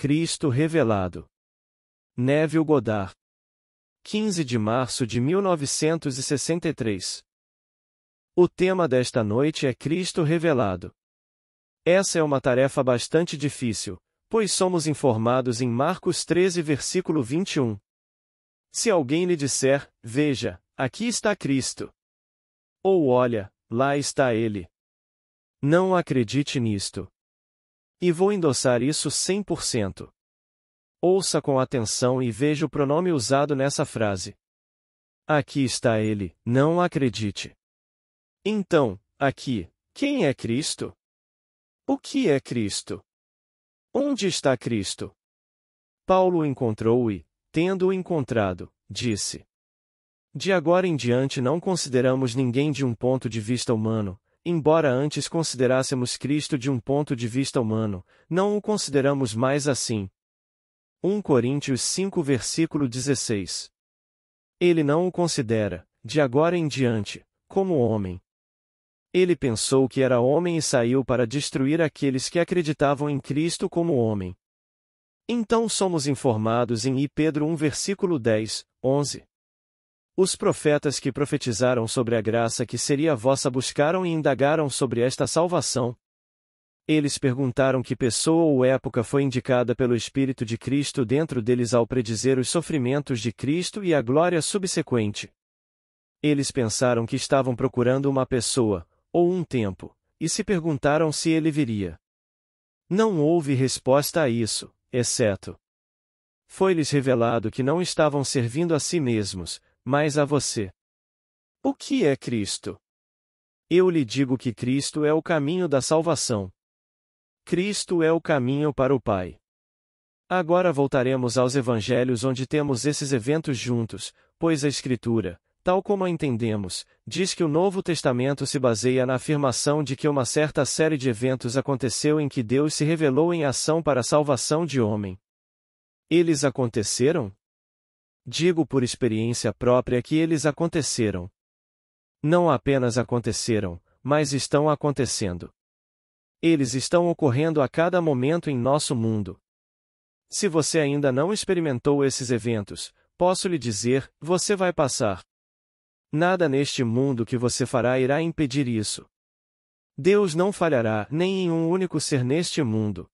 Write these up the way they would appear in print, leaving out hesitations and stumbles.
Cristo revelado. Neville Goddard. 15 de março de 1963. O tema desta noite é Cristo revelado. Essa é uma tarefa bastante difícil, pois somos informados em Marcos 13, versículo 21. Se alguém lhe disser, veja, aqui está Cristo. Ou olha, lá está ele. Não acredite nisto. E vou endossar isso 100%. Ouça com atenção e veja o pronome usado nessa frase. Aqui está ele, não acredite. Então, aqui, quem é Cristo? O que é Cristo? Onde está Cristo? Paulo o encontrou e, tendo-o encontrado, disse: de agora em diante não consideramos ninguém de um ponto de vista humano, embora antes considerássemos Cristo de um ponto de vista humano, não o consideramos mais assim. 1 Coríntios 5 versículo 16. Ele não o considera, de agora em diante, como homem. Ele pensou que era homem e saiu para destruir aqueles que acreditavam em Cristo como homem. Então somos informados em I Pedro 1 versículo 10, 11. Os profetas que profetizaram sobre a graça que seria vossa buscaram e indagaram sobre esta salvação. Eles perguntaram que pessoa ou época foi indicada pelo Espírito de Cristo dentro deles ao predizer os sofrimentos de Cristo e a glória subsequente. Eles pensaram que estavam procurando uma pessoa, ou um tempo, e se perguntaram se ele viria. Não houve resposta a isso, exceto: foi-lhes revelado que não estavam servindo a si mesmos, mas a você. O que é Cristo? Eu lhe digo que Cristo é o caminho da salvação. Cristo é o caminho para o Pai. Agora voltaremos aos evangelhos onde temos esses eventos juntos, pois a Escritura, tal como a entendemos, diz que o Novo Testamento se baseia na afirmação de que uma certa série de eventos aconteceu em que Deus se revelou em ação para a salvação de homem. Eles aconteceram? Digo por experiência própria que eles aconteceram. Não apenas aconteceram, mas estão acontecendo. Eles estão ocorrendo a cada momento em nosso mundo. Se você ainda não experimentou esses eventos, posso lhe dizer, você vai passar. Nada neste mundo que você fará irá impedir isso. Deus não falhará nem em um único ser neste mundo.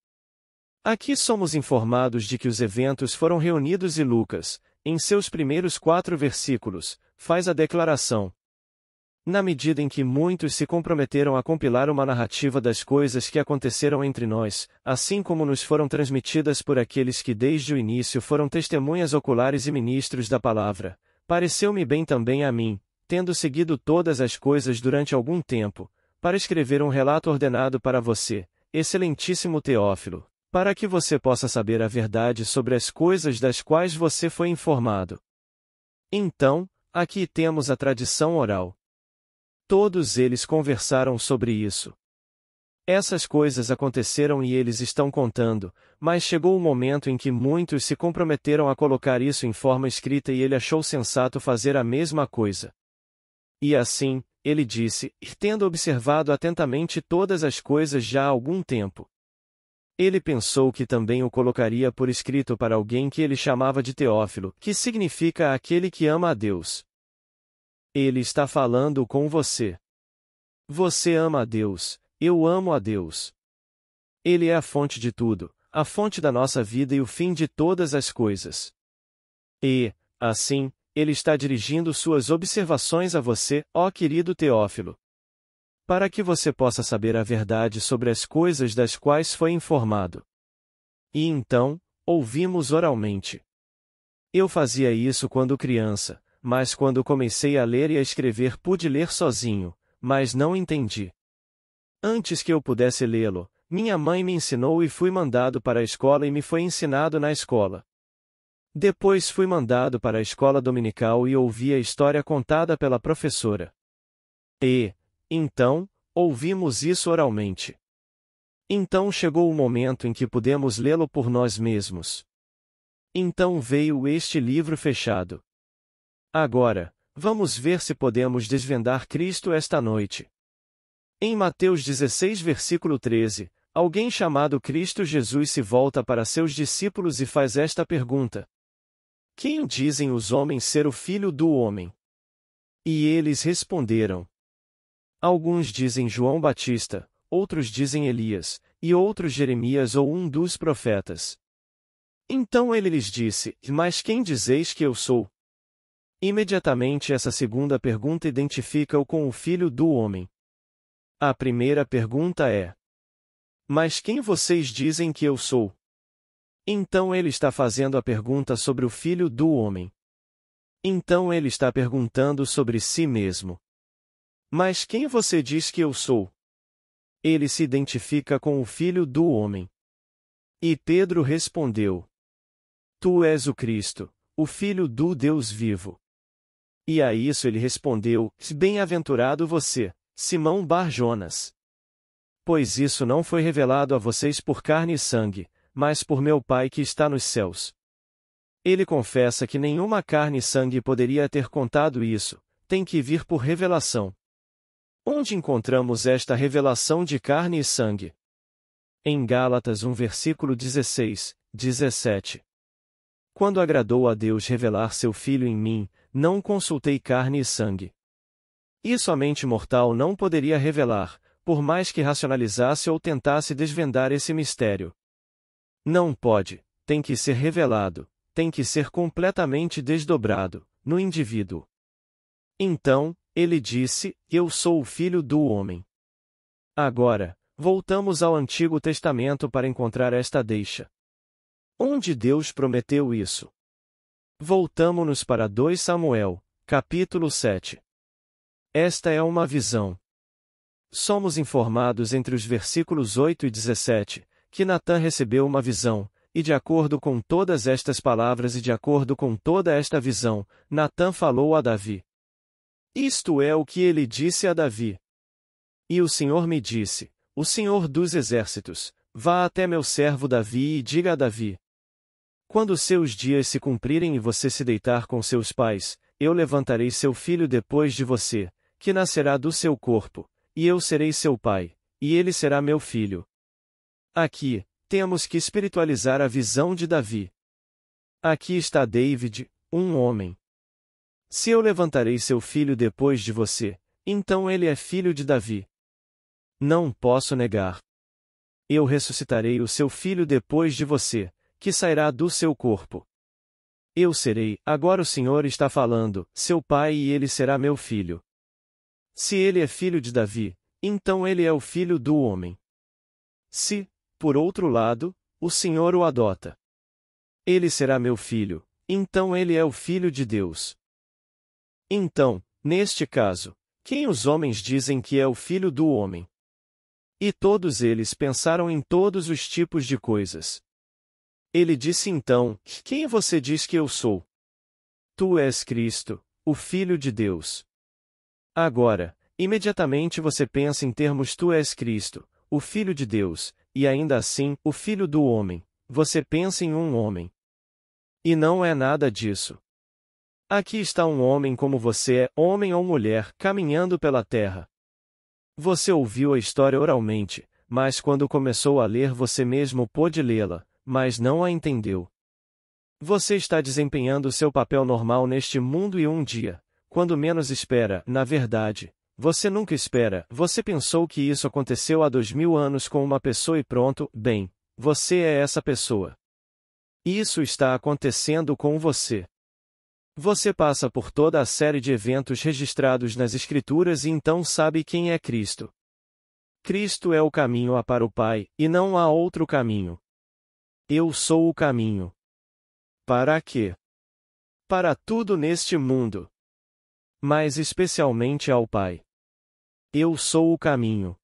Aqui somos informados de que os eventos foram reunidos e Lucas, em seus primeiros 4 versículos, faz a declaração. Na medida em que muitos se comprometeram a compilar uma narrativa das coisas que aconteceram entre nós, assim como nos foram transmitidas por aqueles que desde o início foram testemunhas oculares e ministros da palavra, pareceu-me bem também a mim, tendo seguido todas as coisas durante algum tempo, para escrever um relato ordenado para você, excelentíssimo Teófilo, para que você possa saber a verdade sobre as coisas das quais você foi informado. Então, aqui temos a tradição oral. Todos eles conversaram sobre isso. Essas coisas aconteceram e eles estão contando, mas chegou o momento em que muitos se comprometeram a colocar isso em forma escrita e ele achou sensato fazer a mesma coisa. E assim, ele disse, tendo observado atentamente todas as coisas já há algum tempo. Ele pensou que também o colocaria por escrito para alguém que ele chamava de Teófilo, que significa aquele que ama a Deus. Ele está falando com você. Você ama a Deus, eu amo a Deus. Ele é a fonte de tudo, a fonte da nossa vida e o fim de todas as coisas. E, assim, ele está dirigindo suas observações a você, ó querido Teófilo. Para que você possa saber a verdade sobre as coisas das quais foi informado. E então, ouvimos oralmente. Eu fazia isso quando criança, mas quando comecei a ler e a escrever pude ler sozinho, mas não entendi. Antes que eu pudesse lê-lo, minha mãe me ensinou e fui mandado para a escola e me foi ensinado na escola. Depois fui mandado para a escola dominical e ouvi a história contada pela professora. E, então, ouvimos isso oralmente. Então chegou o momento em que pudemos lê-lo por nós mesmos. Então veio este livro fechado. Agora, vamos ver se podemos desvendar Cristo esta noite. Em Mateus 16 versículo 13, alguém chamado Cristo Jesus se volta para seus discípulos e faz esta pergunta: Quem dizem os homens ser o Filho do Homem? E eles responderam: Alguns dizem João Batista, outros dizem Elias, e outros Jeremias ou um dos profetas. Então ele lhes disse: Mas quem dizeis que eu sou? Imediatamente essa segunda pergunta identifica-o com o Filho do Homem. A primeira pergunta é: Mas quem vocês dizem que eu sou? Então ele está fazendo a pergunta sobre o Filho do Homem. Então ele está perguntando sobre si mesmo. Mas quem você diz que eu sou? Ele se identifica com o Filho do Homem. E Pedro respondeu: Tu és o Cristo, o Filho do Deus vivo. E a isso ele respondeu: Bem-aventurado você, Simão Bar-Jonas. Pois isso não foi revelado a vocês por carne e sangue, mas por meu Pai que está nos céus. Ele confessa que nenhuma carne e sangue poderia ter contado isso, tem que vir por revelação. Onde encontramos esta revelação de carne e sangue? Em Gálatas 1 versículo 16, 17. Quando agradou a Deus revelar seu Filho em mim, não consultei carne e sangue. Isso a mente mortal não poderia revelar, por mais que racionalizasse ou tentasse desvendar esse mistério. Não pode, tem que ser revelado, tem que ser completamente desdobrado, no indivíduo. Então, ele disse: Eu sou o Filho do Homem. Agora, voltamos ao Antigo Testamento para encontrar esta deixa. Onde Deus prometeu isso? Voltamo-nos para 2 Samuel, capítulo 7. Esta é uma visão. Somos informados entre os versículos 8 e 17, que Natã recebeu uma visão, e de acordo com todas estas palavras e de acordo com toda esta visão, Natã falou a Davi. Isto é o que ele disse a Davi. E o Senhor me disse, o Senhor dos Exércitos, vá até meu servo Davi e diga a Davi: Quando seus dias se cumprirem e você se deitar com seus pais, eu levantarei seu filho depois de você, que nascerá do seu corpo, e eu serei seu pai, e ele será meu filho. Aqui, temos que espiritualizar a visão de Davi. Aqui está David, um homem. Se eu levantarei seu filho depois de você, então ele é filho de Davi. Não posso negar. Eu ressuscitarei o seu filho depois de você, que sairá do seu corpo. Eu serei, agora o Senhor está falando, seu pai e ele será meu filho. Se ele é filho de Davi, então ele é o filho do homem. Se, por outro lado, o Senhor o adota, ele será meu filho, então ele é o filho de Deus. Então, neste caso, quem os homens dizem que é o filho do homem? E todos eles pensaram em todos os tipos de coisas. Ele disse então: Quem você diz que eu sou? Tu és Cristo, o Filho de Deus. Agora, imediatamente você pensa em termos tu és Cristo, o Filho de Deus, e ainda assim, o Filho do Homem, você pensa em um homem. E não é nada disso. Aqui está um homem como você é, homem ou mulher, caminhando pela terra. Você ouviu a história oralmente, mas quando começou a ler você mesmo pôde lê-la, mas não a entendeu. Você está desempenhando seu papel normal neste mundo e um dia, quando menos espera, na verdade, você nunca espera, você pensou que isso aconteceu há 2000 anos com uma pessoa e pronto, bem, você é essa pessoa. Isso está acontecendo com você. Você passa por toda a série de eventos registrados nas Escrituras e então sabe quem é Cristo. Cristo é o caminho para o Pai, e não há outro caminho. Eu sou o caminho. Para quê? Para tudo neste mundo. Mas especialmente ao Pai. Eu sou o caminho.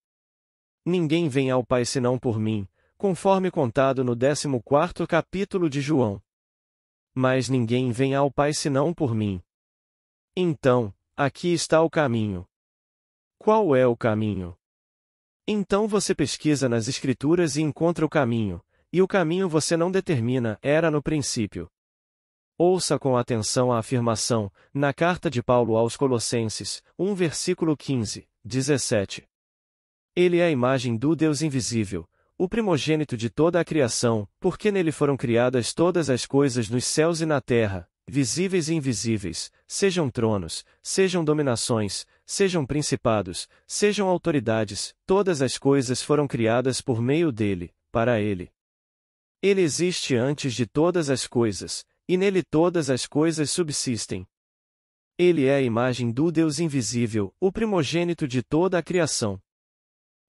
Ninguém vem ao Pai senão por mim, conforme contado no 14º capítulo de João. Mas ninguém vem ao Pai senão por mim. Então, aqui está o caminho. Qual é o caminho? Então você pesquisa nas Escrituras e encontra o caminho, e o caminho você não determina, era no princípio. Ouça com atenção a afirmação, na carta de Paulo aos Colossenses, 1 versículo 15, 17. Ele é a imagem do Deus invisível, o primogênito de toda a criação, porque nele foram criadas todas as coisas nos céus e na terra, visíveis e invisíveis, sejam tronos, sejam dominações, sejam principados, sejam autoridades, todas as coisas foram criadas por meio dele, para ele. Ele existe antes de todas as coisas, e nele todas as coisas subsistem. Ele é a imagem do Deus invisível, o primogênito de toda a criação.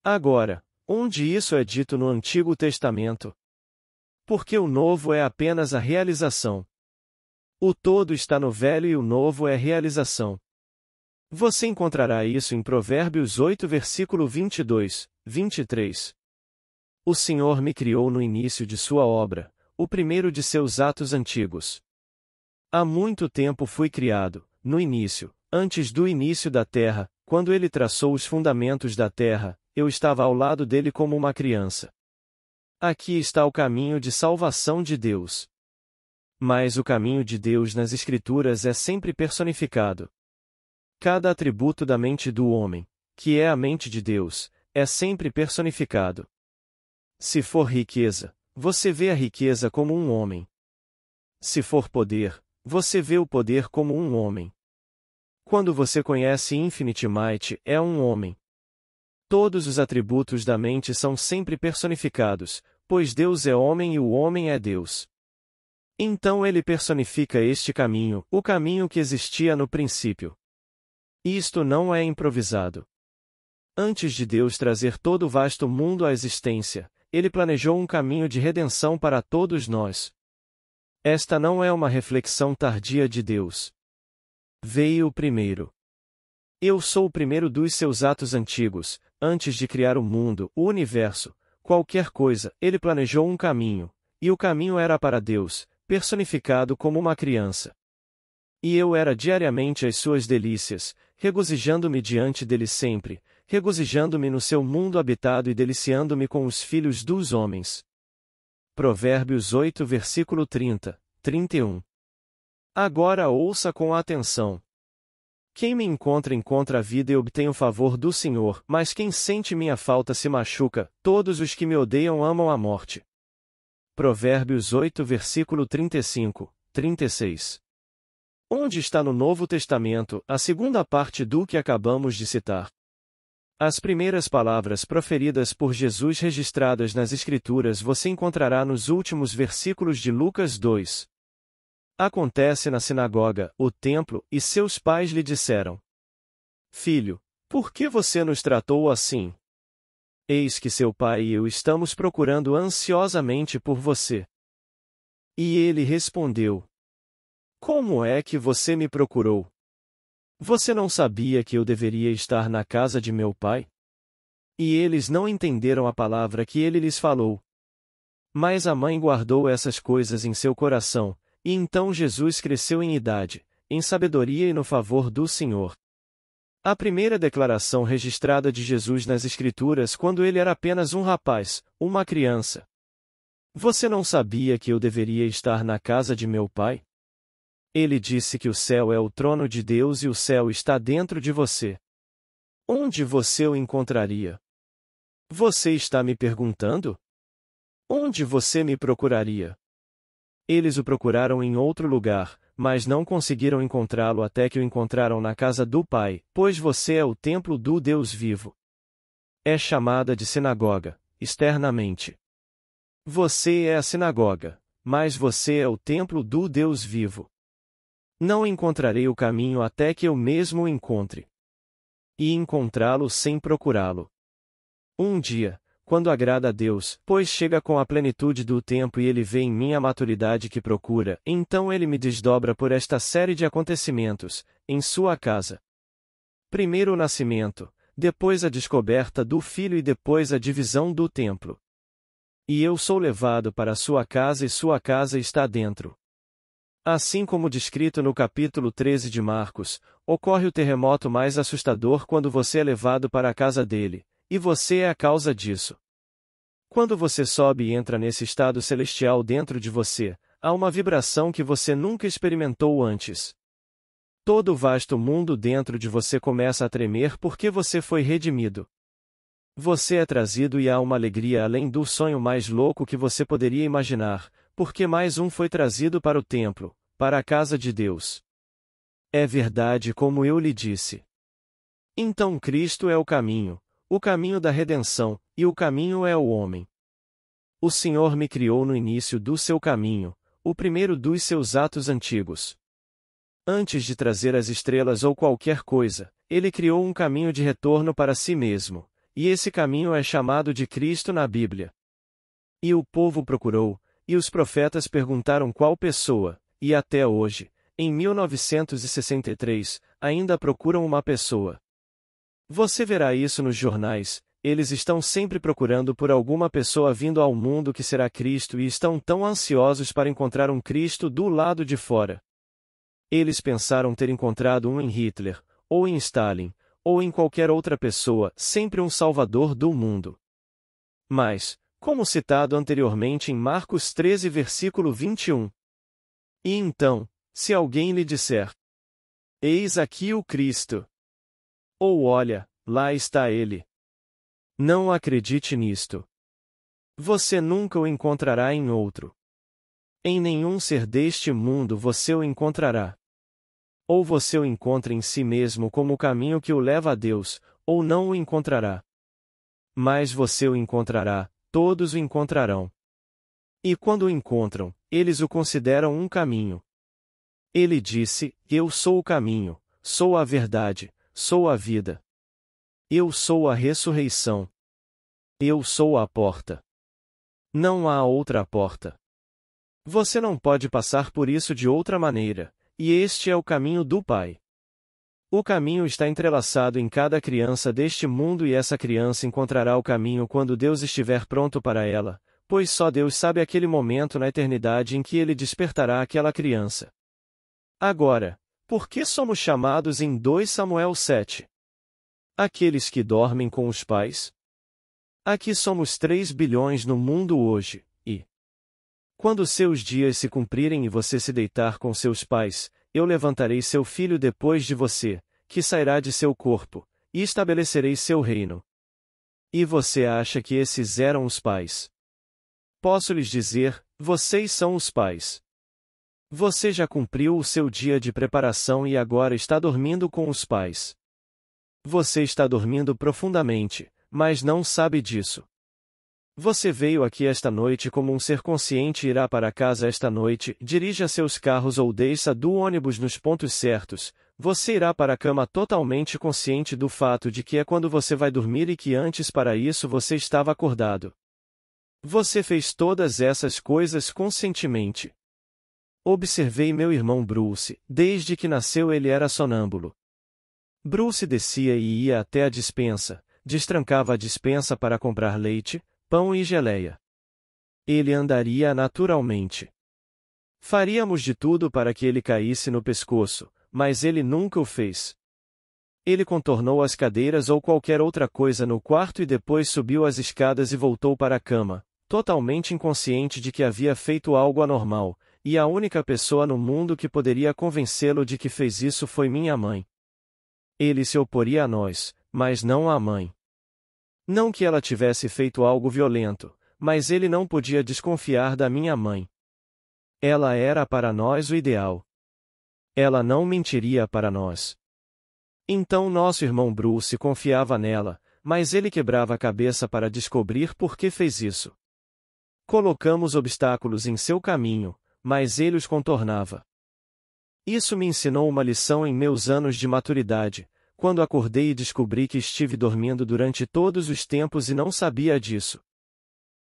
Agora, onde isso é dito no Antigo Testamento? Porque o Novo é apenas a realização. O todo está no Velho e o Novo é a realização. Você encontrará isso em Provérbios 8, versículo 22, 23. O Senhor me criou no início de sua obra, o primeiro de seus atos antigos. Há muito tempo fui criado, no início, antes do início da terra, quando ele traçou os fundamentos da terra, eu estava ao lado dele como uma criança. Aqui está o caminho de salvação de Deus. Mas o caminho de Deus nas Escrituras é sempre personificado. Cada atributo da mente do homem, que é a mente de Deus, é sempre personificado. Se for riqueza, você vê a riqueza como um homem. Se for poder, você vê o poder como um homem. Quando você conhece Infinite Might, é um homem. Todos os atributos da mente são sempre personificados, pois Deus é homem e o homem é Deus. Então ele personifica este caminho, o caminho que existia no princípio. Isto não é improvisado. Antes de Deus trazer todo o vasto mundo à existência, ele planejou um caminho de redenção para todos nós. Esta não é uma reflexão tardia de Deus. Veio o primeiro. Eu sou o primeiro dos seus atos antigos, antes de criar o mundo, o universo, qualquer coisa, ele planejou um caminho, e o caminho era para Deus, personificado como uma criança. E eu era diariamente as suas delícias, regozijando-me diante dele sempre, regozijando-me no seu mundo habitado e deliciando-me com os filhos dos homens. Provérbios 8, versículo 30, 31. Agora ouça com atenção. Quem me encontra a vida e obtém o favor do Senhor, mas quem sente minha falta se machuca, todos os que me odeiam amam a morte. Provérbios 8, versículo 35, 36. Onde está no Novo Testamento a segunda parte do que acabamos de citar? As primeiras palavras proferidas por Jesus registradas nas Escrituras você encontrará nos últimos versículos de Lucas 2. Acontece na sinagoga, o templo, e seus pais lhe disseram: Filho, por que você nos tratou assim? Eis que seu pai e eu estamos procurando ansiosamente por você. E ele respondeu: Como é que você me procurou? Você não sabia que eu deveria estar na casa de meu pai? E eles não entenderam a palavra que ele lhes falou. Mas a mãe guardou essas coisas em seu coração, e então Jesus cresceu em idade, em sabedoria e no favor do Senhor. A primeira declaração registrada de Jesus nas Escrituras quando ele era apenas um rapaz, uma criança. Você não sabia que eu deveria estar na casa de meu pai? Ele disse que o céu é o trono de Deus e o céu está dentro de você. Onde você o encontraria? Você está me perguntando? Onde você me procuraria? Eles o procuraram em outro lugar, mas não conseguiram encontrá-lo até que o encontraram na casa do Pai, pois você é o templo do Deus vivo. É chamada de sinagoga, externamente. Você é a sinagoga, mas você é o templo do Deus vivo. Não encontrarei o caminho até que eu mesmo o encontre. E encontrá-lo sem procurá-lo. Um dia, quando agrada a Deus, pois chega com a plenitude do tempo e ele vê em mim a maturidade que procura, então ele me desdobra por esta série de acontecimentos, em sua casa. Primeiro o nascimento, depois a descoberta do filho e depois a divisão do templo. E eu sou levado para sua casa e sua casa está dentro. Assim como descrito no capítulo 13 de Marcos, ocorre o terremoto mais assustador quando você é levado para a casa dele. E você é a causa disso. Quando você sobe e entra nesse estado celestial dentro de você, há uma vibração que você nunca experimentou antes. Todo o vasto mundo dentro de você começa a tremer porque você foi redimido. Você é trazido e há uma alegria além do sonho mais louco que você poderia imaginar, porque mais um foi trazido para o templo, para a casa de Deus. É verdade como eu lhe disse. Então Cristo é o caminho da redenção, e o caminho é o homem. O Senhor me criou no início do seu caminho, o primeiro dos seus atos antigos. Antes de trazer as estrelas ou qualquer coisa, ele criou um caminho de retorno para si mesmo, e esse caminho é chamado de Cristo na Bíblia. E o povo procurou, e os profetas perguntaram qual pessoa, e até hoje, em 1963, ainda procuram uma pessoa. Você verá isso nos jornais, eles estão sempre procurando por alguma pessoa vindo ao mundo que será Cristo e estão tão ansiosos para encontrar um Cristo do lado de fora. Eles pensaram ter encontrado um em Hitler, ou em Stalin, ou em qualquer outra pessoa, sempre um Salvador do mundo. Mas, como citado anteriormente em Marcos 13 versículo 21. E então, se alguém lhe disser: Eis aqui o Cristo. Ou olha, lá está ele. Não acredite nisto. Você nunca o encontrará em outro. Em nenhum ser deste mundo você o encontrará. Ou você o encontra em si mesmo como o caminho que o leva a Deus, ou não o encontrará. Mas você o encontrará, todos o encontrarão. E quando o encontram, eles o consideram um caminho. Ele disse: Eu sou o caminho, sou a verdade, sou a vida. Eu sou a ressurreição. Eu sou a porta. Não há outra porta. Você não pode passar por isso de outra maneira, e este é o caminho do Pai. O caminho está entrelaçado em cada criança deste mundo e essa criança encontrará o caminho quando Deus estiver pronto para ela, pois só Deus sabe aquele momento na eternidade em que Ele despertará aquela criança. Agora, por que somos chamados em 2 Samuel 7? Aqueles que dormem com os pais? Aqui somos 3 bilhões no mundo hoje, e quando seus dias se cumprirem e você se deitar com seus pais, eu levantarei seu filho depois de você, que sairá de seu corpo, e estabelecerei seu reino. E você acha que esses eram os pais? Posso lhes dizer, vocês são os pais. Você já cumpriu o seu dia de preparação e agora está dormindo com os pais. Você está dormindo profundamente, mas não sabe disso. Você veio aqui esta noite como um ser consciente e irá para casa esta noite, dirija seus carros ou desça do ônibus nos pontos certos, você irá para a cama totalmente consciente do fato de que é quando você vai dormir e que antes para isso você estava acordado. Você fez todas essas coisas conscientemente. Observei meu irmão Bruce, desde que nasceu ele era sonâmbulo. Bruce descia e ia até a despensa, destrancava a despensa para comprar leite, pão e geleia. Ele andaria naturalmente. Faríamos de tudo para que ele caísse no pescoço, mas ele nunca o fez. Ele contornou as cadeiras ou qualquer outra coisa no quarto e depois subiu as escadas e voltou para a cama, totalmente inconsciente de que havia feito algo anormal, e a única pessoa no mundo que poderia convencê-lo de que fez isso foi minha mãe. Ele se oporia a nós, mas não à mãe. Não que ela tivesse feito algo violento, mas ele não podia desconfiar da minha mãe. Ela era para nós o ideal. Ela não mentiria para nós. Então nosso irmão Bruce confiava nela, mas ele quebrava a cabeça para descobrir por que fez isso. Colocamos obstáculos em seu caminho, mas ele os contornava. Isso me ensinou uma lição em meus anos de maturidade, quando acordei e descobri que estive dormindo durante todos os tempos e não sabia disso.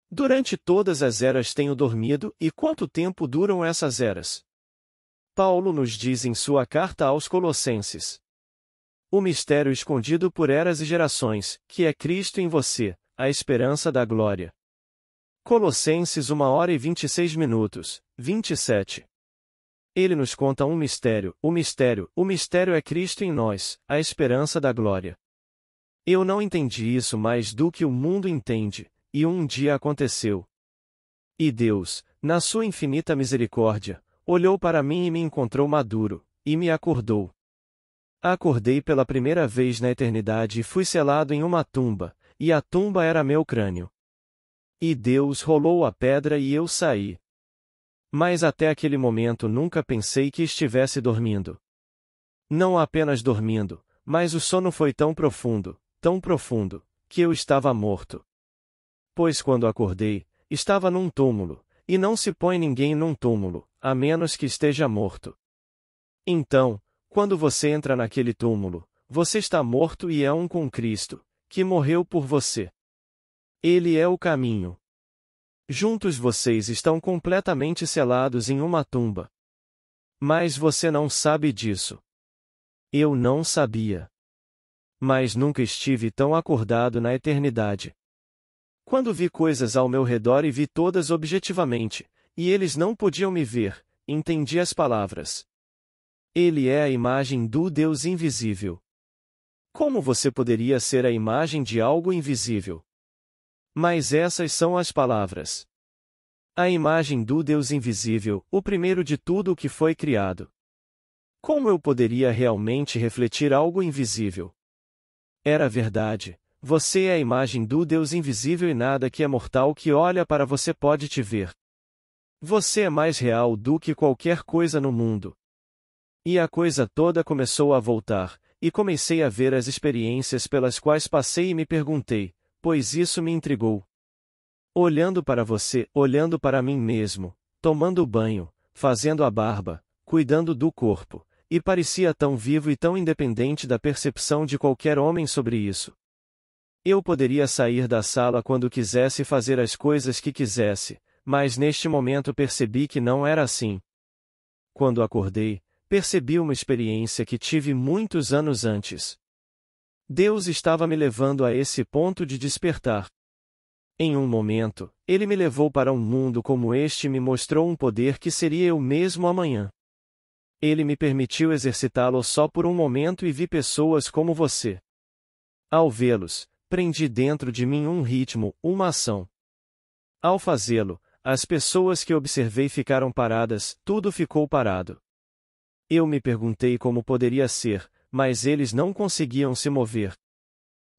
Durante todas as eras tenho dormido, e quanto tempo duram essas eras? Paulo nos diz em sua carta aos Colossenses: o mistério escondido por eras e gerações, que é Cristo em você, a esperança da glória. Colossenses 1h26, 27. Ele nos conta um mistério, o mistério é Cristo em nós, a esperança da glória. Eu não entendi isso mais do que o mundo entende, e um dia aconteceu. E Deus, na sua infinita misericórdia, olhou para mim e me encontrou maduro, e me acordou. Acordei pela primeira vez na eternidade e fui selado em uma tumba, e a tumba era meu crânio. E Deus rolou a pedra e eu saí. Mas até aquele momento nunca pensei que estivesse dormindo. Não apenas dormindo, mas o sono foi tão profundo, que eu estava morto. Pois quando acordei, estava num túmulo, e não se põe ninguém num túmulo, a menos que esteja morto. Então, quando você entra naquele túmulo, você está morto e é um com Cristo, que morreu por você. Ele é o caminho. Juntos vocês estão completamente selados em uma tumba. Mas você não sabe disso. Eu não sabia. Mas nunca estive tão acordado na eternidade. Quando vi coisas ao meu redor e vi todas objetivamente, e eles não podiam me ver, entendi as palavras. Ele é a imagem do Deus invisível. Como você poderia ser a imagem de algo invisível? Mas essas são as palavras. A imagem do Deus invisível, o primeiro de tudo o que foi criado. Como eu poderia realmente refletir algo invisível? Era verdade. Você é a imagem do Deus invisível e nada que é mortal que olha para você pode te ver. Você é mais real do que qualquer coisa no mundo. E a coisa toda começou a voltar, e comecei a ver as experiências pelas quais passei e me perguntei, pois isso me intrigou. Olhando para você, olhando para mim mesmo, tomando banho, fazendo a barba, cuidando do corpo, e parecia tão vivo e tão independente da percepção de qualquer homem sobre isso. Eu poderia sair da sala quando quisesse e fazer as coisas que quisesse, mas neste momento percebi que não era assim. Quando acordei, percebi uma experiência que tive muitos anos antes. Deus estava me levando a esse ponto de despertar. Em um momento, Ele me levou para um mundo como este e me mostrou um poder que seria eu mesmo amanhã. Ele me permitiu exercitá-lo só por um momento e vi pessoas como você. Ao vê-los, prendi dentro de mim um ritmo, uma ação. Ao fazê-lo, as pessoas que observei ficaram paradas, tudo ficou parado. Eu me perguntei como poderia ser, mas eles não conseguiam se mover.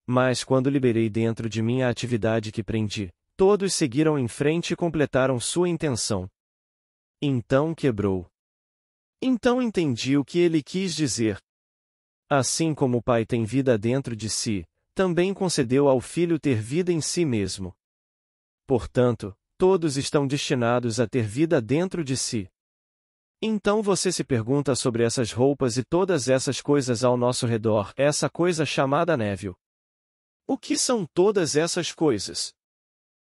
Mas quando liberei dentro de mim a atividade que prendi, todos seguiram em frente e completaram sua intenção. Então quebrou. Então entendi o que ele quis dizer. Assim como o Pai tem vida dentro de si, também concedeu ao Filho ter vida em si mesmo. Portanto, todos estão destinados a ter vida dentro de si. Então você se pergunta sobre essas roupas e todas essas coisas ao nosso redor, essa coisa chamada névoa. O que são todas essas coisas?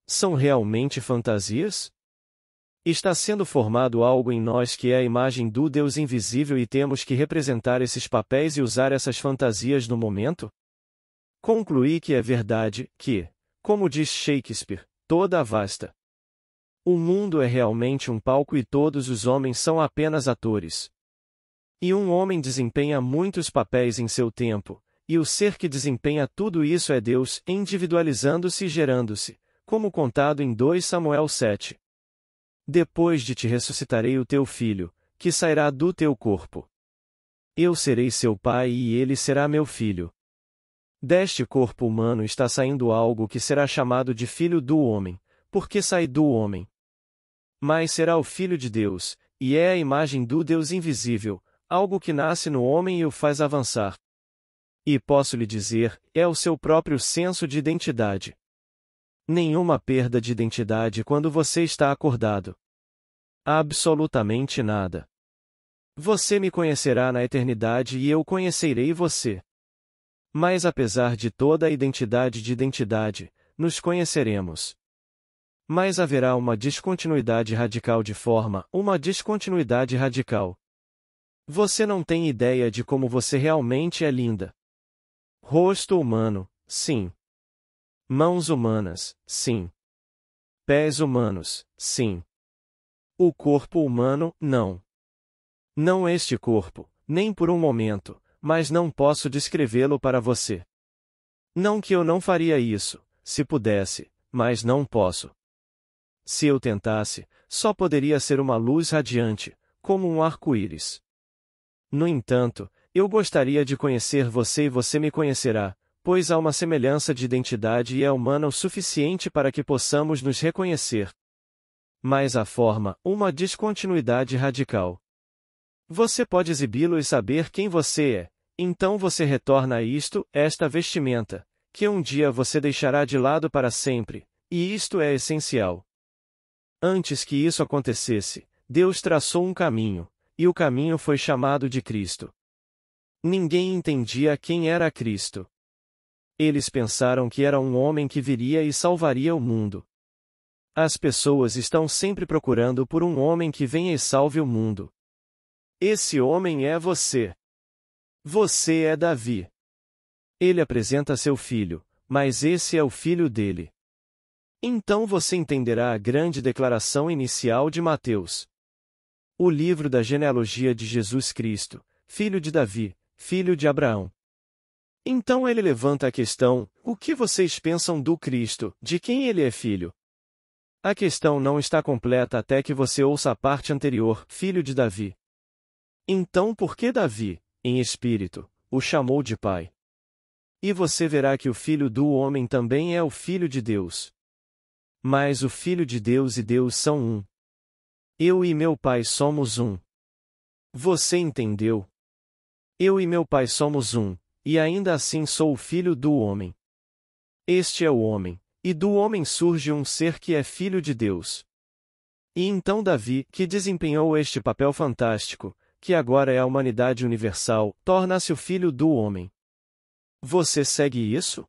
São realmente fantasias? Está sendo formado algo em nós que é a imagem do Deus invisível e temos que representar esses papéis e usar essas fantasias no momento? Concluí que é verdade que, como diz Shakespeare, toda a vasta. O mundo é realmente um palco e todos os homens são apenas atores. E um homem desempenha muitos papéis em seu tempo, e o ser que desempenha tudo isso é Deus, individualizando-se e gerando-se, como contado em 2 Samuel 7. Depois de te ressuscitarei o teu filho, que sairá do teu corpo. Eu serei seu pai e ele será meu filho. Deste corpo humano está saindo algo que será chamado de filho do homem, porque sai do homem. Mas será o filho de Deus, e é a imagem do Deus invisível, algo que nasce no homem e o faz avançar. E posso lhe dizer, é o seu próprio senso de identidade. Nenhuma perda de identidade quando você está acordado. Absolutamente nada. Você me conhecerá na eternidade e eu conhecerei você. Mas apesar de toda a identidade, nos conheceremos. Mas haverá uma descontinuidade radical uma descontinuidade radical. Você não tem ideia de como você realmente é linda. Rosto humano, sim. Mãos humanas, sim. Pés humanos, sim. O corpo humano, não. Não este corpo, nem por um momento, mas não posso descrevê-lo para você. Não que eu não faria isso, se pudesse, mas não posso. Se eu tentasse, só poderia ser uma luz radiante, como um arco-íris. No entanto, eu gostaria de conhecer você e você me conhecerá, pois há uma semelhança de identidade e é humana o suficiente para que possamos nos reconhecer. Mas há forma, uma descontinuidade radical. Você pode exibi-lo e saber quem você é, então você retorna a esta vestimenta, que um dia você deixará de lado para sempre, e isto é essencial. Antes que isso acontecesse, Deus traçou um caminho, e o caminho foi chamado de Cristo. Ninguém entendia quem era Cristo. Eles pensaram que era um homem que viria e salvaria o mundo. As pessoas estão sempre procurando por um homem que venha e salve o mundo. Esse homem é você. Você é Davi. Ele apresenta seu filho, mas esse é o filho dele. Então você entenderá a grande declaração inicial de Mateus. O livro da genealogia de Jesus Cristo, filho de Davi, filho de Abraão. Então ele levanta a questão: o que vocês pensam do Cristo, de quem ele é filho? A questão não está completa até que você ouça a parte anterior, filho de Davi. Então por que Davi, em espírito, o chamou de pai? E você verá que o filho do homem também é o filho de Deus. Mas o filho de Deus e Deus são um. Eu e meu pai somos um. Você entendeu? Eu e meu pai somos um, e ainda assim sou o filho do homem. Este é o homem, e do homem surge um ser que é filho de Deus. E então Davi, que desempenhou este papel fantástico, que agora é a humanidade universal, torna-se o filho do homem. Você segue isso?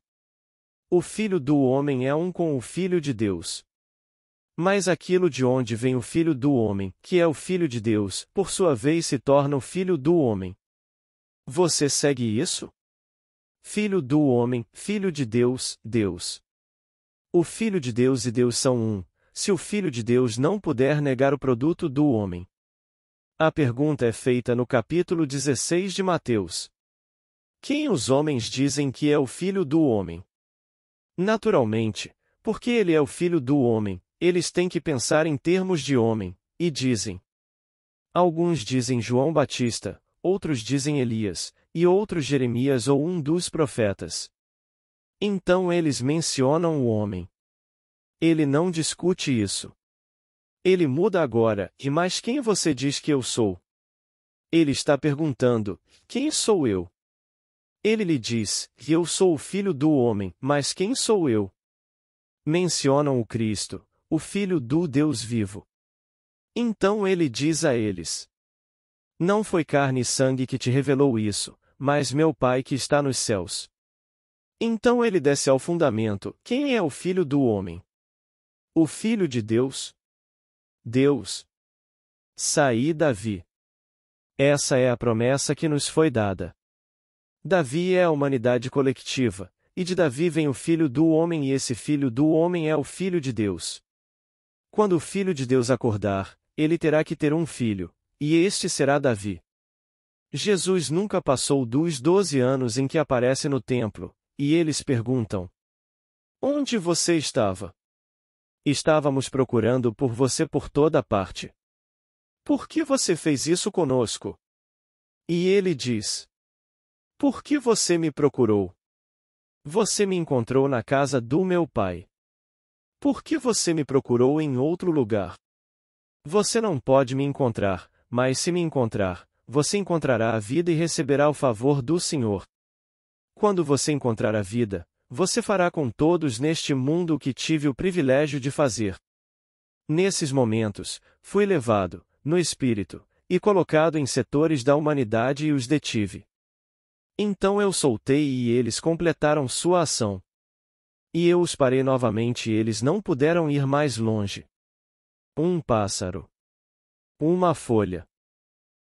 O filho do homem é um com o filho de Deus. Mas aquilo de onde vem o filho do homem, que é o filho de Deus, por sua vez se torna o filho do homem. Você segue isso? Filho do homem, filho de Deus, Deus. O filho de Deus e Deus são um, se o filho de Deus não puder negar o produto do homem. A pergunta é feita no capítulo 16 de Mateus. Quem os homens dizem que é o filho do homem? Naturalmente, porque ele é o filho do homem, eles têm que pensar em termos de homem, e dizem. Alguns dizem João Batista, outros dizem Elias, e outros Jeremias ou um dos profetas. Então eles mencionam o homem. Ele não discute isso. Ele muda agora, e mas quem você diz que eu sou? Ele está perguntando, quem sou eu? Ele lhe diz, eu sou o filho do homem, mas quem sou eu? Mencionam o Cristo, o filho do Deus vivo. Então ele diz a eles: não foi carne e sangue que te revelou isso, mas meu Pai que está nos céus. Então ele desce ao fundamento: quem é o filho do homem? O filho de Deus? Deus. Saí Davi. Essa é a promessa que nos foi dada. Davi é a humanidade coletiva, e de Davi vem o filho do homem e esse filho do homem é o filho de Deus. Quando o filho de Deus acordar, ele terá que ter um filho, e este será Davi. Jesus nunca passou dos 12 anos em que aparece no templo, e eles perguntam: onde você estava? Estávamos procurando por você por toda parte. Por que você fez isso conosco? E ele diz: por que você me procurou? Você me encontrou na casa do meu pai. Por que você me procurou em outro lugar? Você não pode me encontrar, mas se me encontrar, você encontrará a vida e receberá o favor do Senhor. Quando você encontrar a vida, você fará com todos neste mundo o que tive o privilégio de fazer. Nesses momentos, fui levado, no espírito, e colocado em setores da humanidade e os detive. Então eu soltei e eles completaram sua ação. E eu os parei novamente e eles não puderam ir mais longe. Um pássaro. Uma folha.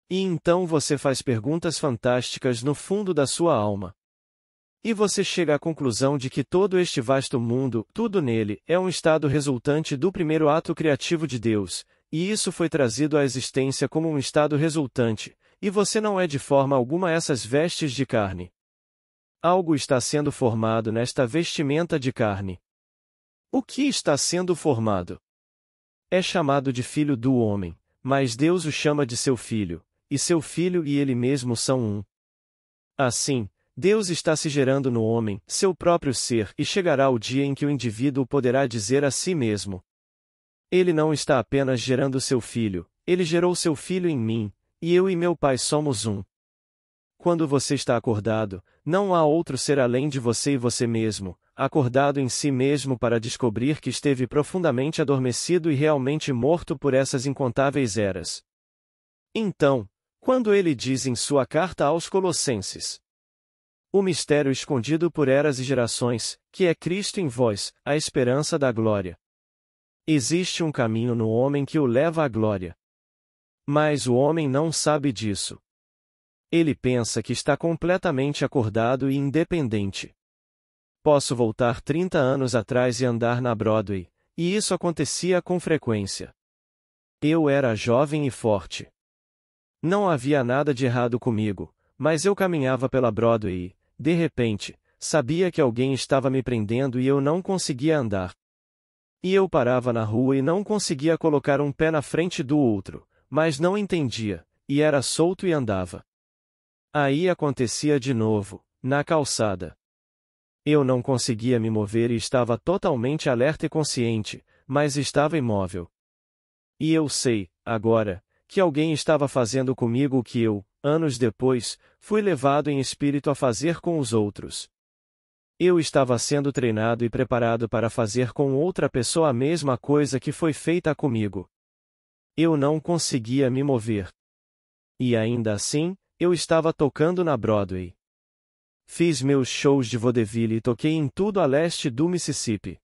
E então você faz perguntas fantásticas no fundo da sua alma. E você chega à conclusão de que todo este vasto mundo, tudo nele, é um estado resultante do primeiro ato criativo de Deus, e isso foi trazido à existência como um estado resultante, e você não é de forma alguma essas vestes de carne. Algo está sendo formado nesta vestimenta de carne. O que está sendo formado? É chamado de filho do homem, mas Deus o chama de seu filho, e seu filho e ele mesmo são um. Assim, Deus está se gerando no homem, seu próprio ser, e chegará o dia em que o indivíduo poderá dizer a si mesmo: Ele não está apenas gerando seu filho, ele gerou seu filho em mim, e eu e meu pai somos um. Quando você está acordado, não há outro ser além de você e você mesmo, acordado em si mesmo para descobrir que esteve profundamente adormecido e realmente morto por essas incontáveis eras. Então, quando ele diz em sua carta aos Colossenses: O mistério escondido por eras e gerações, que é Cristo em vós, a esperança da glória. Existe um caminho no homem que o leva à glória. Mas o homem não sabe disso. Ele pensa que está completamente acordado e independente. Posso voltar 30 anos atrás e andar na Broadway, e isso acontecia com frequência. Eu era jovem e forte. Não havia nada de errado comigo, mas eu caminhava pela Broadway e, de repente, sabia que alguém estava me prendendo e eu não conseguia andar. E eu parava na rua e não conseguia colocar um pé na frente do outro, mas não entendia, e era solto e andava. Aí acontecia de novo, na calçada. Eu não conseguia me mover e estava totalmente alerta e consciente, mas estava imóvel. E eu sei, agora, que alguém estava fazendo comigo o que eu, anos depois, fui levado em espírito a fazer com os outros. Eu estava sendo treinado e preparado para fazer com outra pessoa a mesma coisa que foi feita comigo. Eu não conseguia me mover. E ainda assim, eu estava tocando na Broadway. Fiz meus shows de vaudeville e toquei em tudo a leste do Mississippi.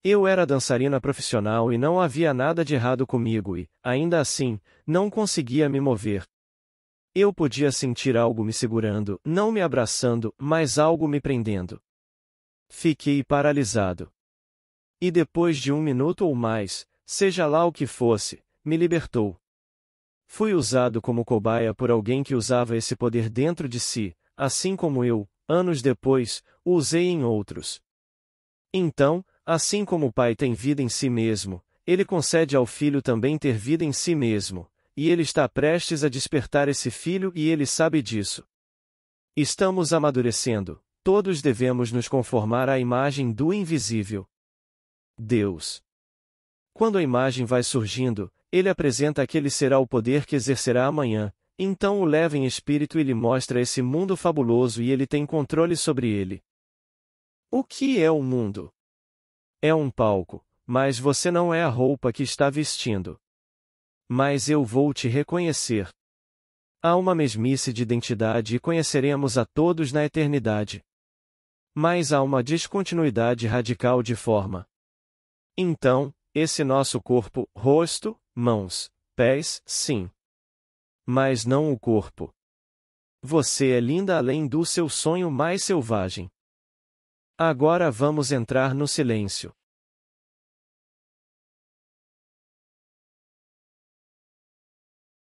Eu era dançarina profissional e não havia nada de errado comigo e, ainda assim, não conseguia me mover. Eu podia sentir algo me segurando, não me abraçando, mas algo me prendendo. Fiquei paralisado. E depois de 1 minuto ou mais, seja lá o que fosse, me libertou. Fui usado como cobaia por alguém que usava esse poder dentro de si, assim como eu, anos depois, o usei em outros. Então, assim como o Pai tem vida em si mesmo, ele concede ao Filho também ter vida em si mesmo, e ele está prestes a despertar esse Filho e ele sabe disso. Estamos amadurecendo, todos devemos nos conformar à imagem do invisível Deus. Quando a imagem vai surgindo, ele apresenta que ele será o poder que exercerá amanhã, então o leva em espírito e lhe mostra esse mundo fabuloso e ele tem controle sobre ele. O que é o mundo? É um palco, mas você não é a roupa que está vestindo. Mas eu vou te reconhecer. Há uma mesmice de identidade e conheceremos a todos na eternidade. Mas há uma descontinuidade radical de forma. Então, esse nosso corpo, rosto, mãos, pés, sim. Mas não o corpo. Você é linda além do seu sonho mais selvagem. Agora vamos entrar no silêncio.